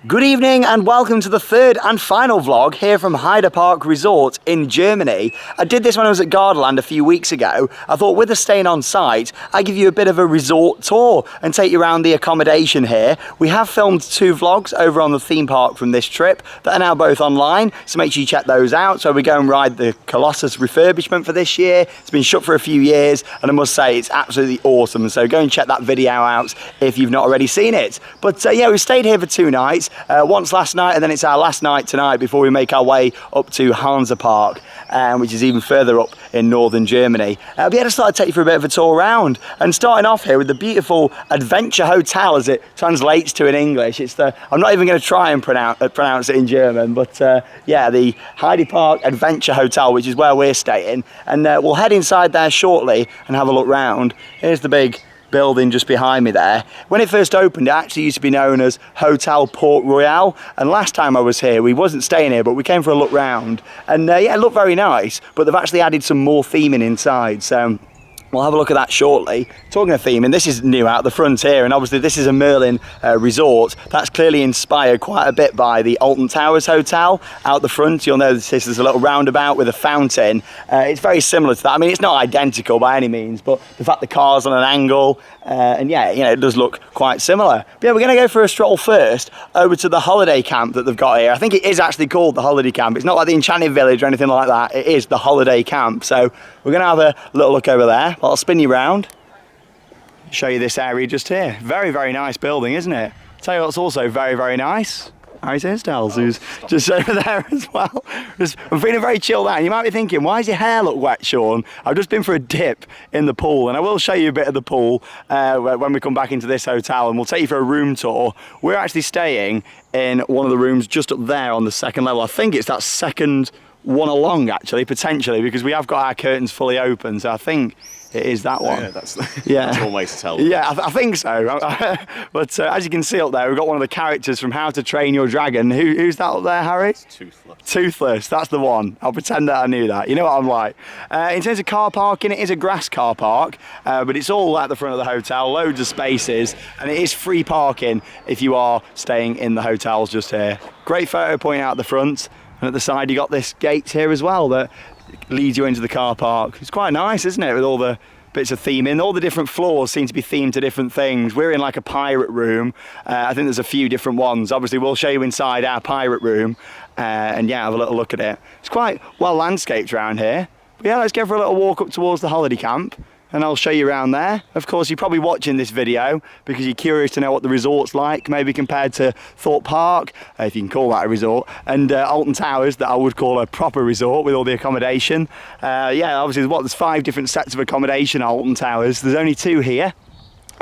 Good evening and welcome to the third and final vlog here from Heide Park Resort in Germany. I did this when I was at Gardaland a few weeks ago. I thought with us staying on site, I'd give you a bit of a resort tour and take you around the accommodation here. We have filmed 2 vlogs over on the theme park from this trip that are now both online, so make sure you check those out. So we go and ride the Colossus refurbishment for this year. It's been shut for a few years and I must say it's absolutely awesome. So go and check that video out if you've not already seen it. But yeah, we stayed here for 2 nights. Once last night and then it's our last night tonight before we make our way up to Heide Park, which is even further up in northern Germany. But yeah, I just thought I'd take you for a bit of a tour around, and starting off here with the beautiful Adventure Hotel as it translates to in English. It's the, I'm not even going to try and pronounce it in German, but yeah, the Heide Park Adventure Hotel, which is where we're staying, and we'll head inside there shortly and have a look round. Here's the big building just behind me there. When it first opened, it actually used to be known as Hotel Port Royal, and last time I was here we wasn't staying here, but we came for a look round, and yeah, it looked very nice, but they've actually added some more theming inside, so we'll have a look at that shortly. Talking of theming, this is new out the front here, and obviously this is a Merlin resort. That's clearly inspired quite a bit by the Alton Towers Hotel out the front. You'll notice there's a little roundabout with a fountain. It's very similar to that. I mean, it's not identical by any means, but the fact the car's on an angle, and yeah, you know, it does look quite similar. But yeah, we're going to go for a stroll first over to the holiday camp that they've got here. I think it is actually called the holiday camp. It's not like the Enchanted Village or anything like that. It is the holiday camp. So we're going to have a little look over there. I'll spin you round, show you this area just here. Very, very nice building, isn't it? Tell you what's also very, very nice. Harry's hairstyles, who's just over there as well. I'm feeling very chilled out. You might be thinking, why does your hair look wet, Sean? I've just been for a dip in the pool, and I will show you a bit of the pool when we come back into this hotel, and we'll take you for a room tour. We're actually staying in one of the rooms just up there on the second level. I think it's that second one along, actually, potentially, because we have got our curtains fully open, so I think it is that one. Yeah, that's one way to tell. Yeah, I think so. But as you can see up there, we've got one of the characters from How to Train Your Dragon. Who's that up there, Harry? It's Toothless. Toothless, that's the one. I'll pretend that I knew that. You know what I'm like. In terms of car parking, it is a grass car park, but it's all at the front of the hotel, loads of spaces, and it is free parking if you are staying in the hotels just here. Great photo point out the front, and at the side you got this gate here as well that leads you into the car park. It's quite nice, isn't it, with all the bits of theming. All the different floors seem to be themed to different things. We're in like a pirate room. I think there's a few different ones. Obviously we'll show you inside our pirate room, and yeah, have a little look at it. It's quite well landscaped around here. But yeah, let's go for a little walk up towards the holiday camp, and I'll show you around there. Of course, you're probably watching this video because you're curious to know what the resort's like, maybe compared to Thorpe Park, if you can call that a resort, and Alton Towers, that I would call a proper resort with all the accommodation. Yeah, obviously there's 5 different sets of accommodation at Alton Towers. There's only 2 here.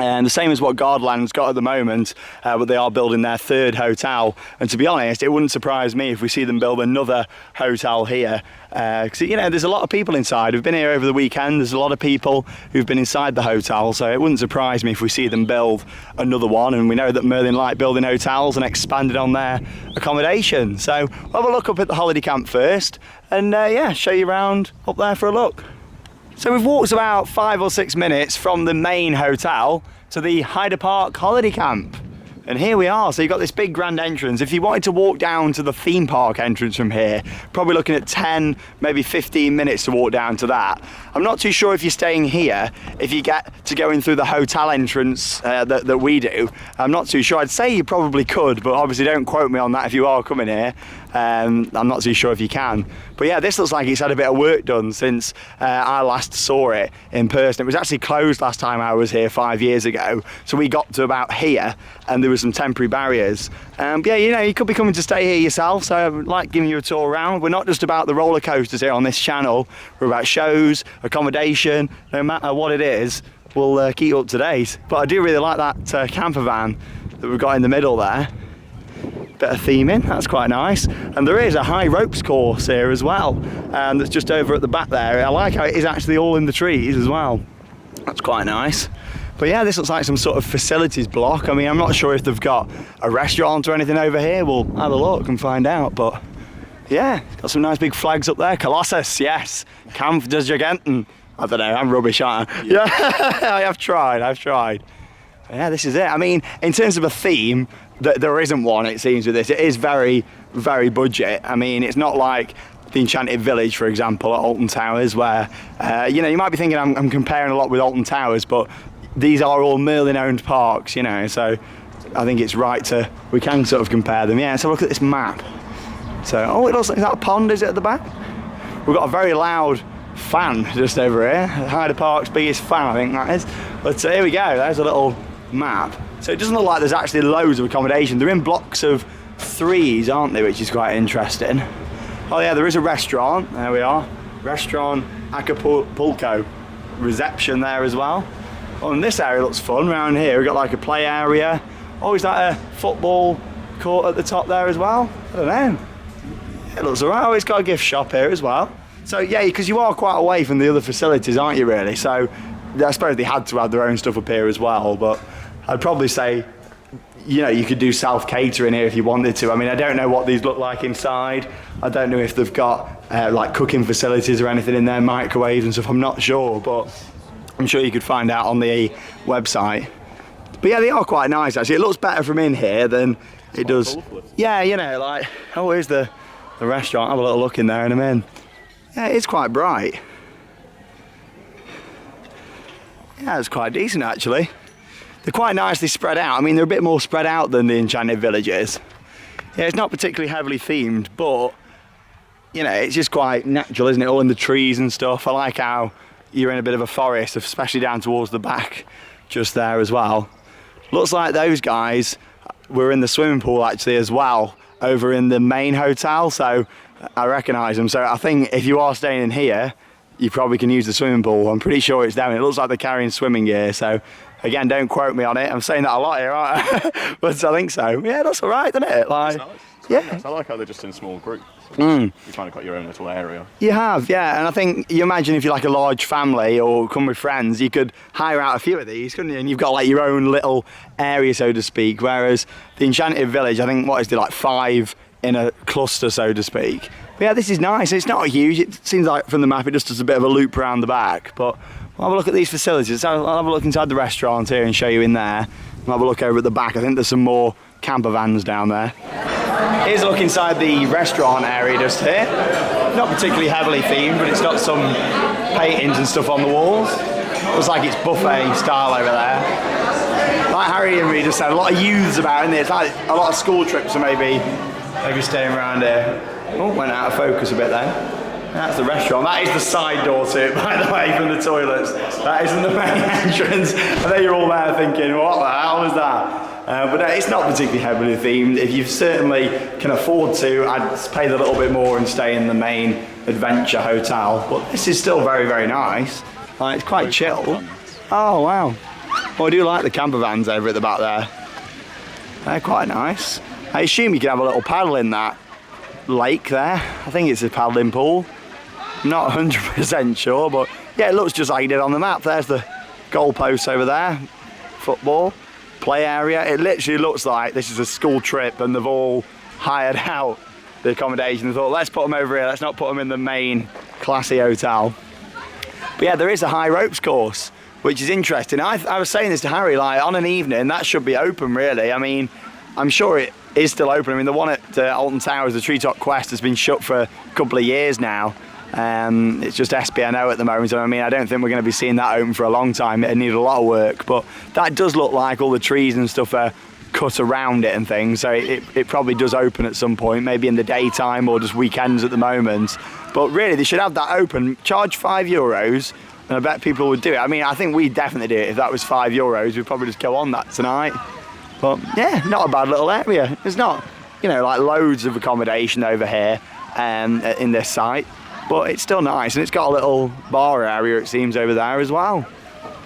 And the same as what Gardaland's got at the moment, but they are building their 3rd hotel. And to be honest, it wouldn't surprise me if we see them build another hotel here. Because, you know, there's a lot of people inside who've been here over the weekend. There's a lot of people who've been inside the hotel, so it wouldn't surprise me if we see them build another one. And we know that Merlin like building hotels and expanded on their accommodation. So we'll have a look up at the holiday camp first, and yeah, show you around up there for a look. So we've walked about 5 or 6 minutes from the main hotel to the Heide Park Holiday Camp. And here we are, so you've got this big grand entrance. If you wanted to walk down to the theme park entrance from here, probably looking at 10, maybe 15 minutes to walk down to that. I'm not too sure if you're staying here, if you get to go in through the hotel entrance that we do. I'm not too sure. I'd say you probably could, but obviously don't quote me on that if you are coming here. I'm not too sure if you can. But yeah, this looks like it's had a bit of work done since I last saw it in person. It was actually closed last time I was here 5 years ago. So we got to about here and there were some temporary barriers. But yeah, you know, you could be coming to stay here yourself, so I would like giving you a tour around. We're not just about the roller coasters here on this channel. We're about shows, accommodation, no matter what it is, we'll keep you up to date. But I do really like that camper van that we've got in the middle there. Bit of theming, that's quite nice. And there is a high ropes course here as well, that's just over at the back there. I like how it is actually all in the trees as well. That's quite nice. But yeah, this looks like some sort of facilities block. I mean, I'm not sure if they've got a restaurant or anything over here. We'll have a look and find out. But yeah, got some nice big flags up there. Colossus, yes. Kampf des Giganten. I don't know, I'm rubbish, aren't I? Yeah, I've tried. Yeah, this is it. I mean, in terms of a theme, there isn't one, it seems, with this. It is very, very budget. I mean, it's not like the Enchanted Village, for example, at Alton Towers, where, you know, you might be thinking I'm comparing a lot with Alton Towers, but these are all Merlin-owned parks, you know, so I think it's right we can sort of compare them. Yeah, so look at this map. So, oh, it looks like, is that a pond, is it, at the back? We've got a very loud fan just over here. Heide Park's biggest fan, I think that is. But here we go, there's a little map. So it doesn't look like there's actually loads of accommodation. They're in blocks of 3s, aren't they, which is quite interesting. Oh yeah, there is a restaurant, there we are. Restaurant Acapulco. Reception there as well. Oh, and this area looks fun around here. We've got like a play area. Oh, is that a football court at the top there as well? I don't know. It looks alright. Oh, it's got a gift shop here as well. So yeah, because you are quite away from the other facilities, aren't you, really? So I suppose they had to have their own stuff up here as well, but I'd probably say, you know, you could do self-catering here if you wanted to. I mean, I don't know what these look like inside. I don't know if they've got like cooking facilities or anything in there, microwaves and stuff. I'm not sure, but I'm sure you could find out on the website. But yeah, they are quite nice actually. It looks better from in here than it does. Yeah, you know, like, oh, here's the restaurant. Have a little look in there and I'm in. Yeah, it's quite bright. Yeah, it's quite decent actually. They're quite nicely spread out. I mean, they're a bit more spread out than the Enchanted Village is. Yeah, it's not particularly heavily themed, but, you know, it's just quite natural, isn't it? All in the trees and stuff. I like how you're in a bit of a forest, especially down towards the back, just there as well. Looks like those guys were in the swimming pool actually as well, over in the main hotel, so I recognise them. So I think if you are staying in here, you probably can use the swimming pool. I'm pretty sure it's down. It looks like they're carrying swimming gear, so again, don't quote me on it. I'm saying that a lot here, aren't I? But I think so. Yeah, that's all right, doesn't it? Like, nice. Yeah. Nice. I like how they're just in small groups. You kind of got your own little area. You have, yeah. And I think you imagine if you're like a large family or come with friends, you could hire out a few of these, couldn't you? And you've got like your own little area, so to speak. Whereas the Enchanted Village, I think, what is it, like 5 in a cluster, so to speak. But yeah, this is nice. It's not huge. It seems like from the map it just does a bit of a loop around the back. But we'll have a look at these facilities. I'll have a look inside the restaurant here and show you in there. We'll have a look over at the back. I think there's some more camper vans down there. Here's a look inside the restaurant area just here. Not particularly heavily themed, but it's got some paintings and stuff on the walls. Looks like it's buffet style over there. Like Harry and me just said, a lot of youths about in there. It's like a lot of school trips are maybe staying around here. Oh, went out of focus a bit then. That's the restaurant. That is the side door to it, by the way, from the toilets. That isn't the main entrance. I know you're all there thinking, what the hell is that? But it's not particularly heavily themed. If you certainly can afford to, I'd pay a little bit more and stay in the main adventure hotel. But this is still very, very nice. It's quite chill. Oh, wow. Well, I do like the camper vans over at the back there. They're quite nice. I assume you can have a little paddle in that lake there. I think it's a paddling pool. I'm not 100% sure, but yeah, it looks just like you did on the map. There's the goalposts over there. Football, play area. It literally looks like this is a school trip and they've all hired out the accommodation. They thought, let's put them over here. Let's not put them in the main classy hotel. But yeah, there is a high ropes course, which is interesting. I was saying this to Harry, like on an evening, that should be open really. I mean, I'm sure it is still open. I mean, the one at Alton Towers, the Treetop Quest, has been shut for a couple of years now. It's just SPNO at the moment. I mean, I don't think we're going to be seeing that open for a long time. It needs a lot of work, but that does look like all the trees and stuff are cut around it and things, so it probably does open at some point, maybe in the daytime or just weekends at the moment. But really, they should have that open, charge €5, and I bet people would do it. I mean, I think we'd definitely do it. If that was €5, we'd probably just go on that tonight. But yeah, not a bad little area. There's not, you know, like loads of accommodation over here in this site, but it's still nice, and it's got a little bar area, it seems, over there as well.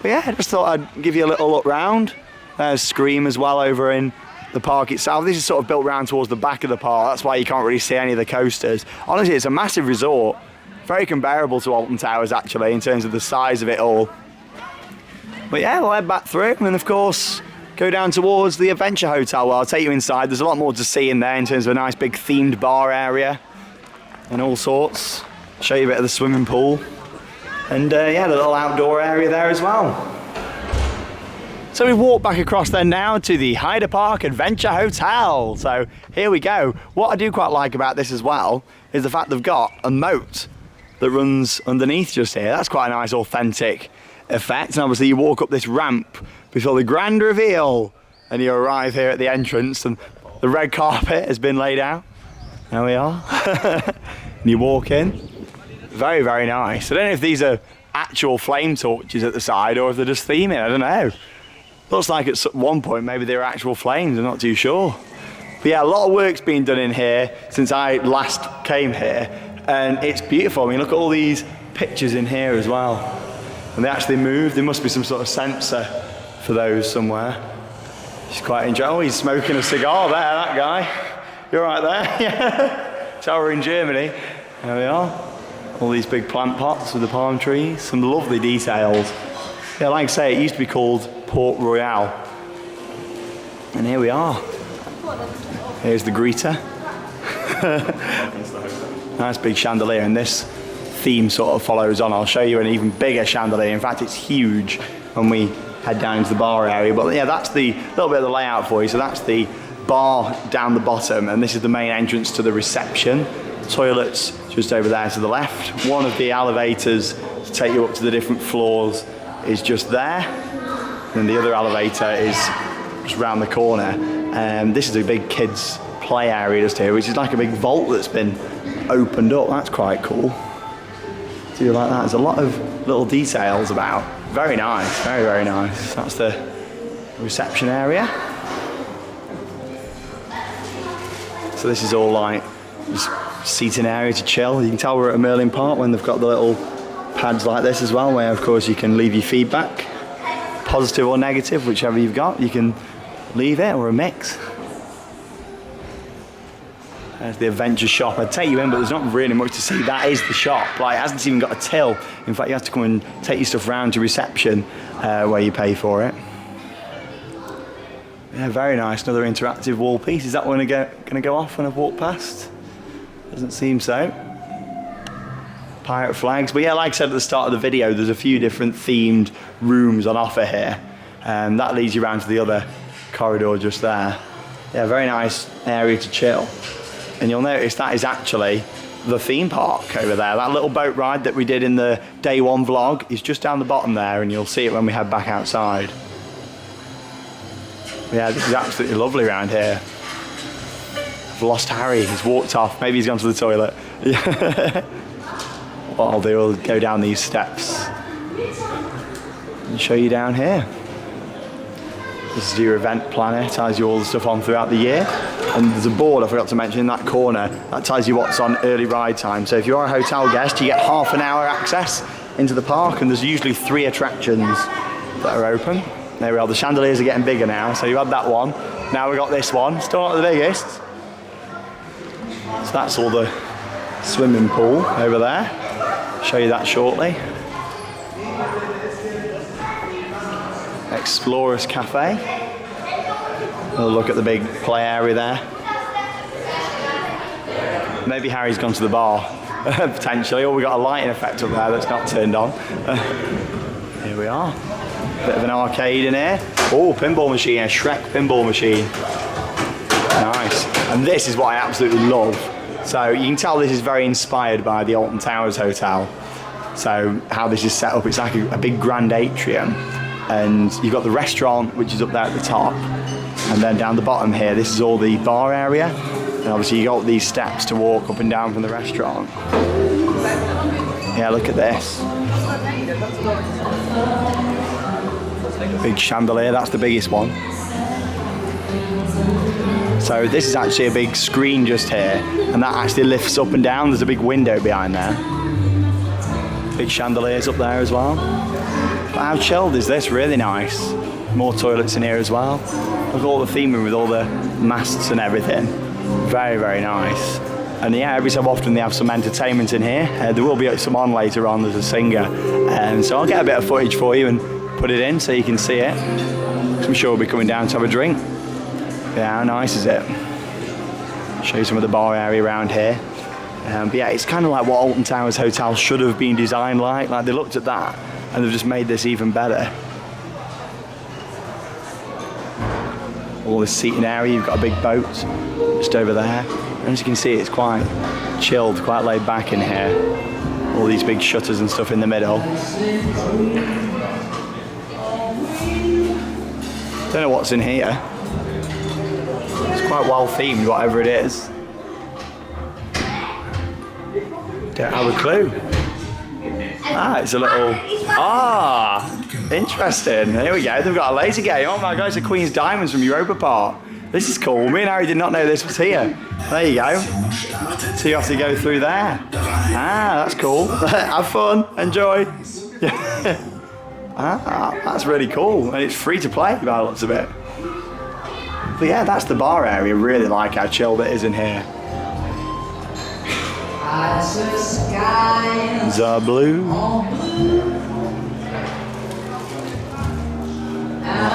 But yeah, I just thought I'd give you a little look round. There's Scream as well over in the park itself. This is sort of built round towards the back of the park. That's why you can't really see any of the coasters. Honestly, it's a massive resort. Very comparable to Alton Towers, actually, in terms of the size of it all. But yeah, we'll head back through, and of course, go down towards the Adventure Hotel where I'll take you inside. There's a lot more to see in there in terms of a nice big themed bar area and all sorts. Show you a bit of the swimming pool. And yeah, the little outdoor area there as well. So we walk back across then now to the Heide Park Adventure Hotel. So here we go. What I do quite like about this as well is the fact they've got a moat that runs underneath just here. That's quite a nice authentic effect. And obviously you walk up this ramp before the grand reveal and you arrive here at the entrance and the red carpet has been laid out. There we are. And you walk in. Very, very nice. I don't know if these are actual flame torches at the side or if they're just theming, I don't know. Looks like at one point maybe they're actual flames, I'm not too sure. But yeah, a lot of work's been done in here since I last came here, and it's beautiful. I mean, look at all these pictures in here as well. And they actually move. There must be some sort of sensor for those somewhere. He's quite enjoying. Oh, he's smoking a cigar there, that guy. You're right there, yeah. Tower in Germany. There we are. All these big plant pots with the palm trees. Some lovely details. Yeah, like I say, it used to be called Port Royal. And here we are. Here's the greeter. Nice big chandelier, and this theme sort of follows on. I'll show you an even bigger chandelier. In fact, it's huge when we head down into the bar area. But yeah, that's the little bit of the layout for you. So that's the bar down the bottom, and this is the main entrance to the reception. Toilets just over there to the left. One of the elevators to take you up to the different floors is just there. And the other elevator is just round the corner. This is a big kids play area just here, which is like a big vault that's been opened up. That's quite cool. Do you like that? There's a lot of little details about. Very nice, very, very nice. That's the reception area. So this is all like just seating area to chill. You can tell we're at a Merlin Park when they've got the little pads like this as well, where of course you can leave your feedback, positive or negative, whichever you've got. You can leave it, or a mix. There's the adventure shop. I'd take you in, but there's not really much to see. That is the shop. Like, it hasn't even got a till. In fact, you have to come and take your stuff round to reception where you pay for it. Yeah, very nice. Another interactive wall piece. Is that one going to go off when I've walked past? Doesn't seem so. Pirate flags. But yeah, like I said at the start of the video, there's a few different themed rooms on offer here. And that leads you around to the other corridor just there. Yeah, very nice area to chill. And you'll notice that is actually the theme park over there. That little boat ride that we did in the day one vlog is just down the bottom there, and you'll see it when we head back outside. Yeah, this is absolutely lovely around here. I've lost Harry, he's walked off. Maybe he's gone to the toilet. What I'll do, I'll go down these steps and show you down here. This is your event planner, ties you all the stuff on throughout the year. And there's a board I forgot to mention in that corner that tells you what's on early ride time. So if you are a hotel guest, you get half an hour access into the park, and there's usually 3 attractions that are open. There we are, the chandeliers are getting bigger now. So you had that one, now we've got this one, still not the biggest. So that's all the swimming pool over there. Show you that shortly. Explorers Cafe. We'll look at the big play area there. Maybe Harry's gone to the bar, potentially, or we've got a lighting effect up there that's not turned on. Here we are. Bit of an arcade in here. Oh, pinball machine, a Shrek pinball machine. Nice. And this is what I absolutely love. So you can tell this is very inspired by the Alton Towers Hotel. So how this is set up, it's like a big grand atrium. And you've got the restaurant, which is up there at the top. And then down the bottom here, this is all the bar area. And obviously you got these steps to walk up and down from the restaurant. Yeah, look at this. Big chandelier, that's the biggest one. So this is actually a big screen just here, and that actually lifts up and down. There's a big window behind there. Big chandeliers up there as well. But how chilled is this? Really nice. More toilets in here as well. Look at all the theming with all the masts and everything. Very, very nice. And yeah, every so often they have some entertainment in here. There will be some on later on, there's a singer. And so I'll get a bit of footage for you and put it in so you can see it. I'm sure we'll be coming down to have a drink. Yeah, how nice is it? Show you some of the bar area around here. But yeah, it's kind of like what Alton Towers Hotel should have been designed like. Like, they looked at that and they've just made this even better. all this seating area. You've got a big boat just over there. And as you can see, it's quite chilled, quite laid back in here. All these big shutters and stuff in the middle. Don't know what's in here. It's quite well themed, whatever it is. Don't have a clue. It's a little... interesting. Here we go. They've got a laser game. Oh my God, it's the Queen's Diamonds from Europa Park. This is cool. Me and Harry did not know this was here. There you go. So you have to go through there. That's cool. Have fun. Enjoy. That's really cool. And it's free to play by the looks of it. But yeah, that's the bar area. Really like how chilled it is in here. The blue.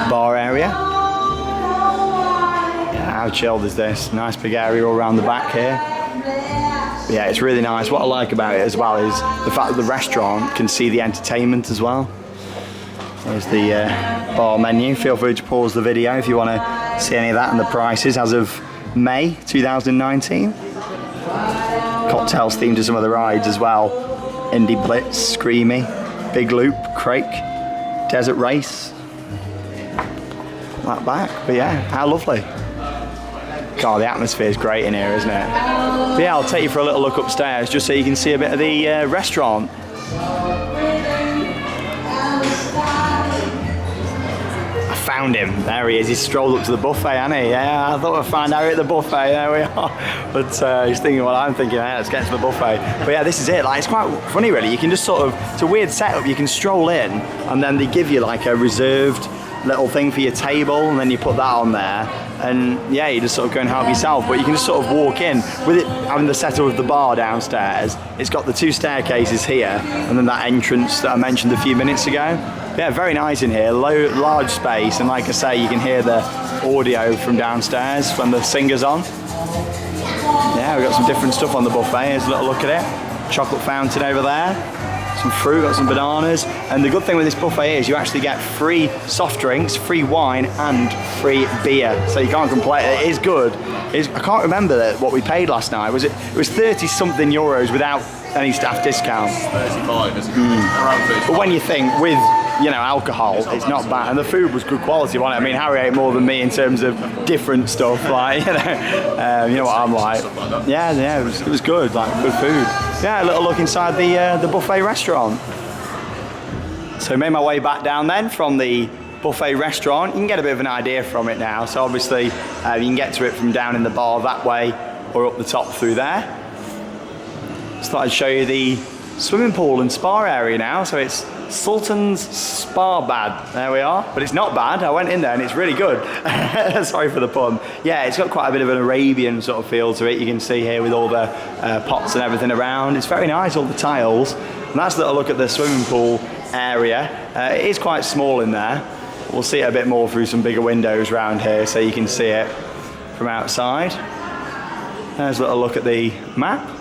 Bar area. Yeah, how chilled is this? Nice big area all around the back here. But yeah, it's really nice. What I like about it as well is the fact that the restaurant can see the entertainment as well. There's the bar menu. Feel free to pause the video if you want to see any of that and the prices as of May 2019. Cocktails themed to some of the rides as well. Indy Blitz, Screamy, Big Loop, Crake, Desert Race. That back, but yeah, how lovely. God, the atmosphere is great in here, isn't it? But yeah, I'll take you for a little look upstairs just so you can see a bit of the restaurant. I found him. There he is. He's strolled up to the buffet, hasn't he? Yeah, I thought I'd find Harry at the buffet. There we are. But he's thinking what I'm thinking. Hey, let's get to the buffet. But yeah, this is it. Like, it's quite funny, really. You can just sort of, it's a weird setup. You can stroll in, and then they give you like a reserved little thing for your table, and then you put that on there, and yeah, you just sort of go and help yourself. But you can just sort of walk in with it having the setup of the bar downstairs. It's got the two staircases here, and then that entrance that I mentioned a few minutes ago. Yeah, very nice in here, large space, and like I say, you can hear the audio from downstairs when the singer's on. Yeah, we've got some different stuff on the buffet. Here's a little look at it. Chocolate fountain over there. Some fruit, got some bananas. And the good thing with this buffet is you actually get free soft drinks, free wine, and free beer. So you can't complain. It is good. I can't remember what we paid last night. It was 30-something euros without any staff discount. 35, isn't it? Around 35. But when you think with, you know, alcohol, it's not bad. And the food was good quality, wasn't it? I mean, Harry ate more than me in terms of different stuff, like, you know what I'm like. Yeah, it was good, like, good food. Yeah, a little look inside the buffet restaurant. So I made my way back down then from the buffet restaurant. You can get a bit of an idea from it now. So obviously you can get to it from down in the bar that way or up the top through there. Just thought I'd show you the swimming pool and spa area now. So it's Sultan's Spa Bad. There we are. But it's not bad. I went in there and it's really good. Sorry for the pun. Yeah, it's got quite a bit of an Arabian sort of feel to it. You can see here with all the pots and everything around. It's very nice, all the tiles. And that's a little look at the swimming pool area. It is quite small in there. We'll see it a bit more through some bigger windows around here so you can see it from outside. There's a little look at the map.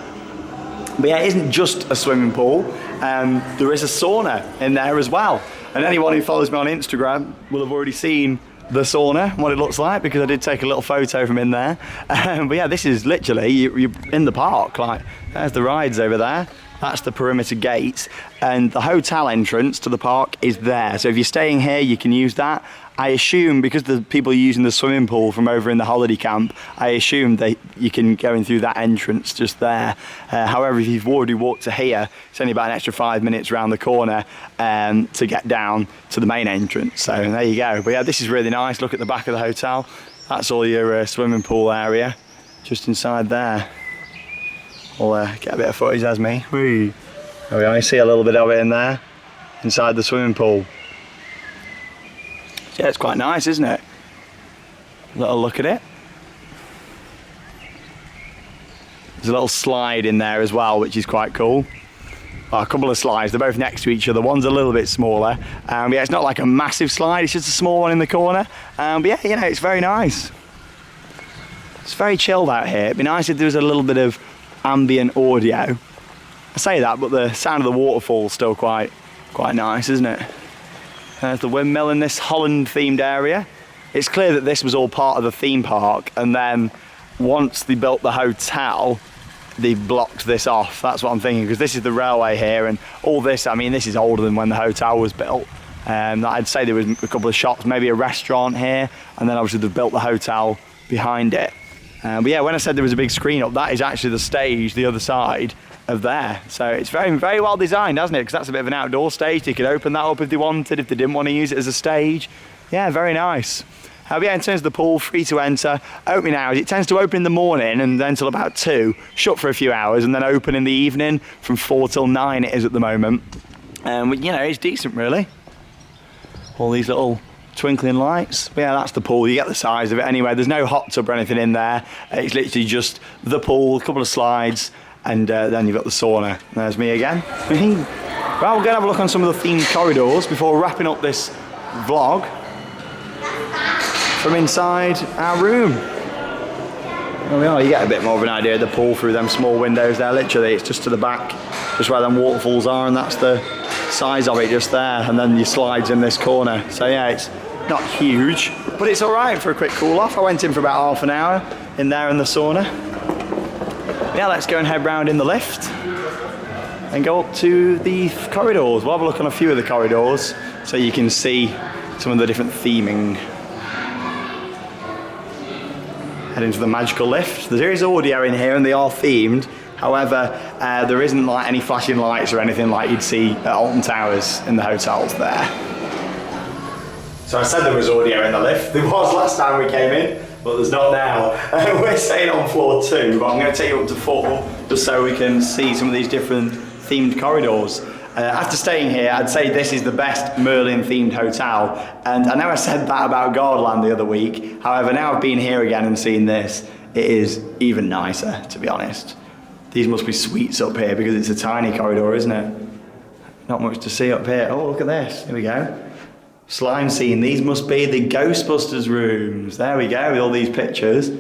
But yeah, it isn't just a swimming pool. There is a sauna in there as well. And anyone who follows me on Instagram will have already seen the sauna, what it looks like, because I did take a little photo from in there. But yeah, this is literally, you're in the park. Like, there's the rides over there. That's the perimeter gates. And the hotel entrance to the park is there. So if you're staying here, you can use that. I assume, because the people are using the swimming pool from over in the holiday camp, I assume that you can go in through that entrance just there. However, if you've already walked to here, it's only about an extra 5 minutes around the corner to get down to the main entrance. So there you go. But yeah, this is really nice. Look at the back of the hotel. That's all your swimming pool area, just inside there. We'll get a bit of footage as me. Whee. There we are. You see a little bit of it in there, inside the swimming pool. Yeah, it's quite nice, isn't it? A little look at it. There's a little slide in there as well, which is quite cool. Oh, a couple of slides, they're both next to each other. One's a little bit smaller. Yeah, it's not like a massive slide, it's just a small one in the corner. But yeah, you know, it's very nice. It's very chilled out here. It'd be nice if there was a little bit of ambient audio. I say that, but the sound of the waterfall is still quite nice, isn't it? There's the windmill in this Holland themed area. it's clear that this was all part of the theme park, and then once they built the hotel, they blocked this off. That's what I'm thinking, because this is the railway here, and all this, I mean, this is older than when the hotel was built. I'd say there was a couple of shops, maybe a restaurant here, and then obviously they've built the hotel behind it. But yeah, when I said there was a big screen up, that is actually the stage, the other side of there. So it's very, very well designed, hasn't it? Because that's a bit of an outdoor stage. They could open that up if they wanted, if they didn't want to use it as a stage. Yeah, very nice. Yeah, in terms of the pool, free to enter. Opening hours, it tends to open in the morning and then till about 2, shut for a few hours, and then open in the evening from 4 till 9 it is at the moment. But, you know, it's decent really. All these little twinkling lights. But yeah, that's the pool. You get the size of it anyway. There's no hot tub or anything in there. It's literally just the pool, a couple of slides, and then you've got the sauna. There's me again. Well, we're going to have a look on some of the themed corridors before wrapping up this vlog from inside our room. There we are. You get a bit more of an idea of the pool through them small windows there. Literally, it's just to the back, just where them waterfalls are, and that's the size of it just there. And then your slides in this corner. So yeah, it's not huge, but it's all right for a quick cool off. I went in for about half an hour in there in the sauna. Yeah, let's go and head round in the lift and go up to the corridors. We'll have a look on a few of the corridors so you can see some of the different theming. Head into the magical lift. There is audio in here and they are themed. However, there isn't like any flashing lights or anything like you'd see at Alton Towers in the hotels there. So I said there was audio in the lift. There was last time we came in, but there's not now. We're staying on floor 2, but I'm going to take you up to 4 just so we can see some of these different themed corridors. After staying here, I'd say this is the best Merlin themed hotel. And I know I said that about Gardaland the other week. However, now I've been here again and seen this, it is even nicer, to be honest. These must be suites up here because it's a tiny corridor, isn't it? Not much to see up here. Oh, look at this. Here we go. Slime scene. These must be the Ghostbusters rooms. There we go, with all these pictures.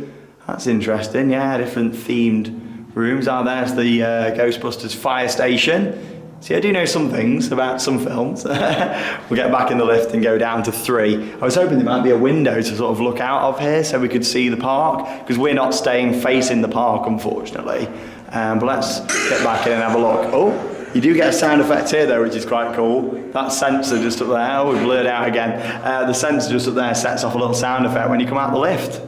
That's interesting. Yeah, different themed rooms. Oh, there's the Ghostbusters fire station. See, I do know some things about some films. We'll get back in the lift and go down to 3. I was hoping there might be a window to sort of look out of here so we could see the park, because we're not staying facing the park, unfortunately. But let's get back in and have a look. Oh, you do get a sound effect here though, which is quite cool. That sensor just up there, oh, we've blurred out again. The sensor just up there sets off a little sound effect when you come out the lift.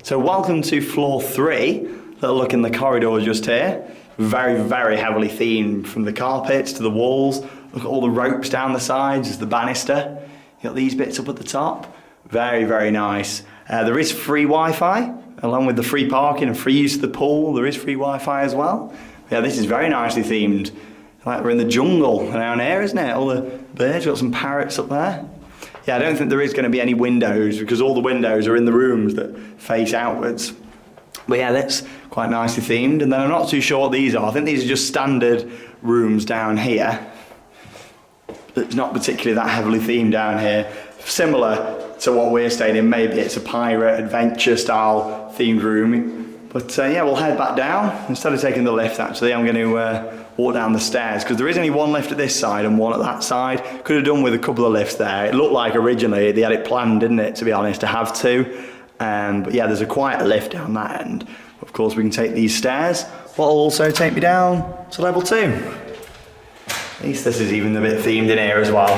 So welcome to floor 3. Little look in the corridor just here. Very, very heavily themed, from the carpets to the walls. Look at all the ropes down the sides, there's the banister. You got these bits up at the top. Very, very nice. There is free Wi-Fi, along with the free parking and free use of the pool. There is free Wi-Fi as well. Yeah, this is very nicely themed. Like we're in the jungle down here, isn't it? All the birds, got some parrots up there. Yeah, I don't think there is going to be any windows because all the windows are in the rooms that face outwards. But yeah, that's quite nicely themed. And then I'm not too sure what these are. I think these are just standard rooms down here. It's not particularly that heavily themed down here. Similar to what we're staying in. Maybe it's a pirate adventure style themed room. But yeah, we'll head back down. Instead of taking the lift, actually, I'm going to walk down the stairs, because there is only one lift at this side and one at that side. Could have done with a couple of lifts there. It looked like originally they had it planned, didn't it, to be honest, to have 2. But yeah, there's a quiet lift down that end. Of course, we can take these stairs, what will also take me down to level 2. At least this is even a bit themed in here as well.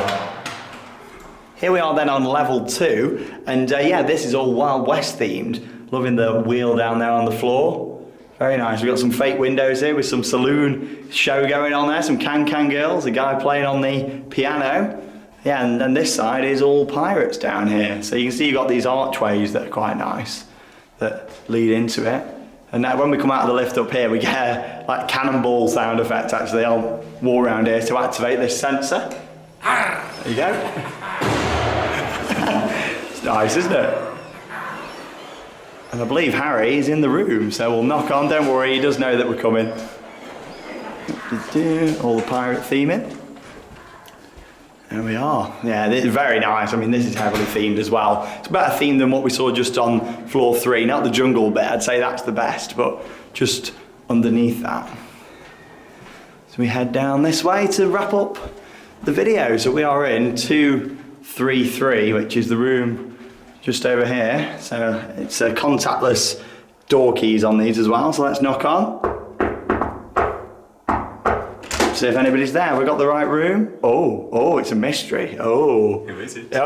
Here we are then on level 2, and yeah, this is all Wild West themed. Loving the wheel down there on the floor. Very nice. We've got some fake windows here with some saloon show going on there, some can-can girls, a guy playing on the piano. Yeah, and this side is all pirates down here. So you can see you've got these archways that are quite nice, that lead into it. And now when we come out of the lift up here, we get a like cannonball sound effect actually. I'll walk around here to activate this sensor. There you go. It's nice, isn't it? And I believe Harry is in the room, so we'll knock on. Don't worry, he does know that we're coming. All the pirate theming. There we are. Yeah, this is very nice. I mean, this is heavily themed as well. It's a better theme than what we saw just on floor 3. Not the jungle bit, I'd say that's the best, but just underneath that. So we head down this way to wrap up the video. So we are in 233, which is the room just over here. So it's contactless door keys on these as well. So let's knock on. See if anybody's there. Have we got the right room? Oh, it's a mystery. Oh. Who is it? There's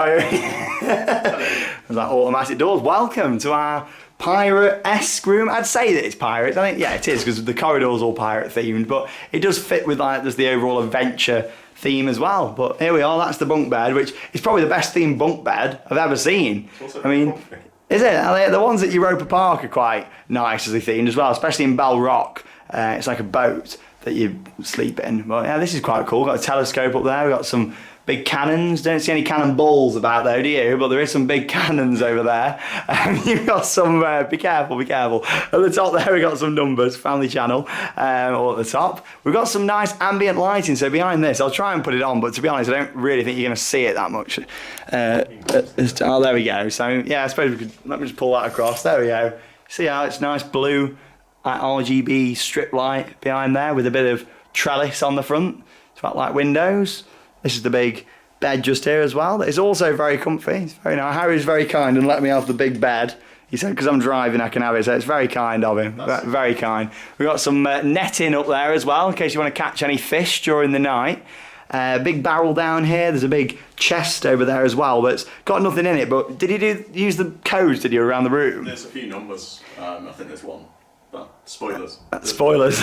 that automatic doors. Welcome to our pirate-esque room. I'd say that it's pirates. I think, yeah, it is, because the corridor's all pirate themed, but it does fit with like there's the overall adventure theme as well. But here we are, that's the bunk bed, which is probably the best themed bunk bed I've ever seen. I mean, is it? The ones at Europa Park are quite nicely themed as well, especially in Bell Rock. It's like a boat that you sleep in. But yeah, this is quite cool. Got a telescope up there. We've got some big cannons. Don't see any cannonballs about though, do you? But there is some big cannons over there. You've got some, be careful. At the top there we've got some numbers, Family Channel, all at the top. We've got some nice ambient lighting. So behind this, I'll try and put it on, but to be honest, I don't really think you're going to see it that much. Oh, there we go. So yeah, I suppose we could, let me just pull that across. There we go. See how it's nice blue RGB strip light behind there with a bit of trellis on the front. It's got like windows. This is the big bed just here as well. It's also very comfy. It's very nice. Harry's very kind and let me have the big bed. He said, because I'm driving, I can have it. So it's very kind of him. Very kind. We've got some netting up there as well in case you want to catch any fish during the night. Big barrel down here. There's a big chest over there as well, but it's got nothing in it. But did you use the codes, did you, around the room? There's a few numbers. I think there's one. But spoilers. Spoilers.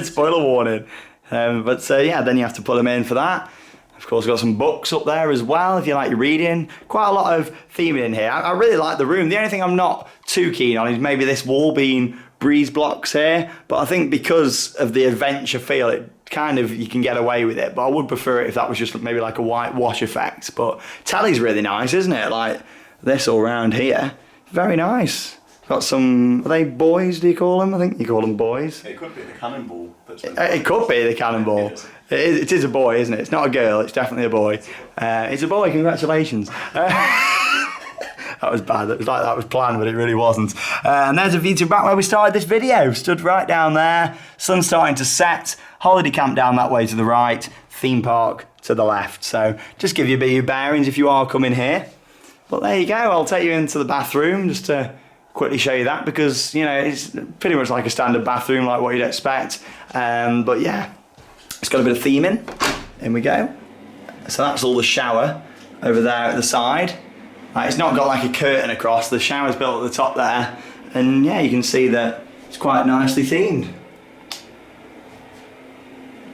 Spoiler warning. But yeah, then you have to put them in for that. Of course, we've got some books up there as well, if you like your reading. Quite a lot of theming in here. I really like the room. The only thing I'm not too keen on is maybe this wall being breeze blocks here. But I think because of the adventure feel, it kind of, you can get away with it. But I would prefer it if that was just maybe like a whitewash effect. But telly's really nice, isn't it? Like this all round here. Very nice. Got some, are they boys, do you call them? I think you call them boys. It could be the cannonball. It could be the cannonball. It is a boy, isn't it? It's not a girl, it's definitely a boy. It's a boy, congratulations. That was bad, it was like that was planned, but it really wasn't. And there's a view to back where we started this video. Stood right down there, sun's starting to set, holiday camp down that way to the right, theme park to the left. So just give you a bit of your bearings if you are coming here. But there you go, I'll take you into the bathroom just to quickly show you that, because you know it's pretty much like a standard bathroom, like what you'd expect. But yeah, it's got a bit of theming. In we go. So that's all the shower over there at the side. It's not got like a curtain across. The shower's built at the top there, and yeah, you can see that it's quite nicely themed.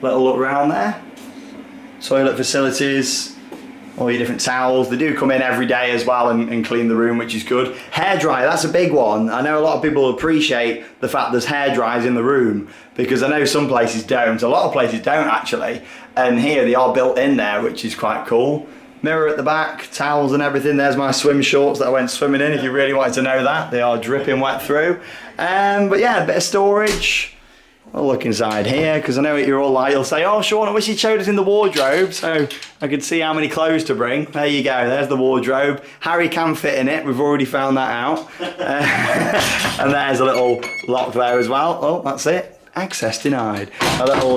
Little look around there. Toilet facilities. All your different towels. They do come in every day as well and clean the room, which is good. Hairdryer, that's a big one. I know a lot of people appreciate the fact there's hairdryers in the room, because I know some places don't. A lot of places don't actually. And here they are built in there, which is quite cool. Mirror at the back, towels and everything. There's my swim shorts that I went swimming in, if you really wanted to know that. They are dripping wet through. But yeah, a bit of storage. I'll look inside here, because I know what you're all like. You'll say, oh Sean, I wish you'd showed us in the wardrobe so I could see how many clothes to bring. There you go, there's the wardrobe. Harry can fit in it, we've already found that out. And there's a little lock there as well. Oh, that's it, access denied. A little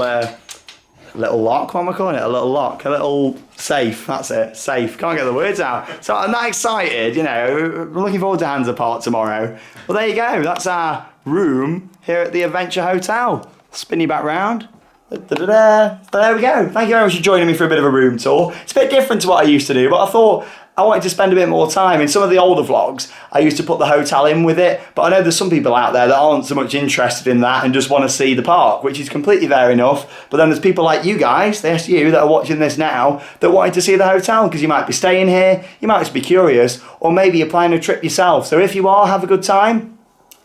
lock, what am I calling it? A little lock, a little safe, that's it, safe. Can't get the words out. So I'm that excited, you know, I'm looking forward to Hands Apart tomorrow. Well, there you go, that's our room here at the Adventure Hotel. Spin you back round. Da-da-da. There we go. Thank you very much for joining me for a bit of a room tour. It's a bit different to what I used to do, but I thought I wanted to spend a bit more time. In some of the older vlogs, I used to put the hotel in with it, but I know there's some people out there that aren't so much interested in that and just want to see the park, which is completely fair enough. But then there's people like you guys, there's you that are watching this now, that wanted to see the hotel because you might be staying here, you might just be curious, or maybe you're planning a trip yourself. So if you are, have a good time.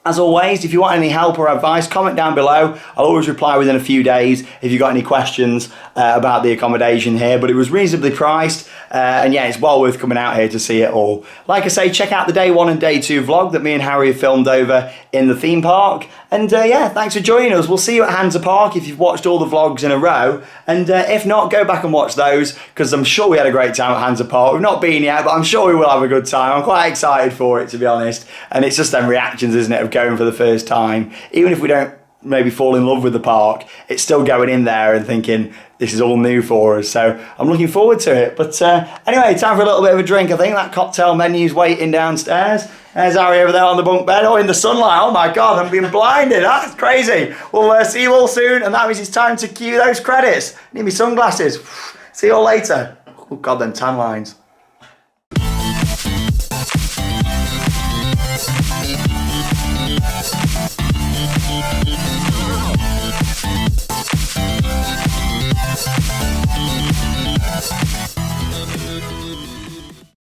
As always, if you want any help or advice, comment down below. I'll always reply within a few days if you've got any questions about the accommodation here. But it was reasonably priced, and yeah, it's well worth coming out here to see it all. Like I say, check out the day 1 and day 2 vlog that me and Harry have filmed over in the theme park. And yeah, thanks for joining us. We'll see you at Hansa Park if you've watched all the vlogs in a row. And if not, go back and watch those, because I'm sure we had a great time at Hansa Park. We've not been yet, but I'm sure we will have a good time. I'm quite excited for it, to be honest. And it's just them reactions, isn't it, of going for the first time. Even if we don't maybe fall in love with the park, it's still going in there and thinking this is all new for us. So I'm looking forward to it. But anyway, time for a little bit of a drink. I think that cocktail menu's waiting downstairs. There's Harry over there on the bunk bed. Oh, in the sunlight. Oh my God, I'm being blinded. That's crazy. We'll see you all soon. And that means it's time to cue those credits. Need me sunglasses. See you all later. Oh God, them tan lines.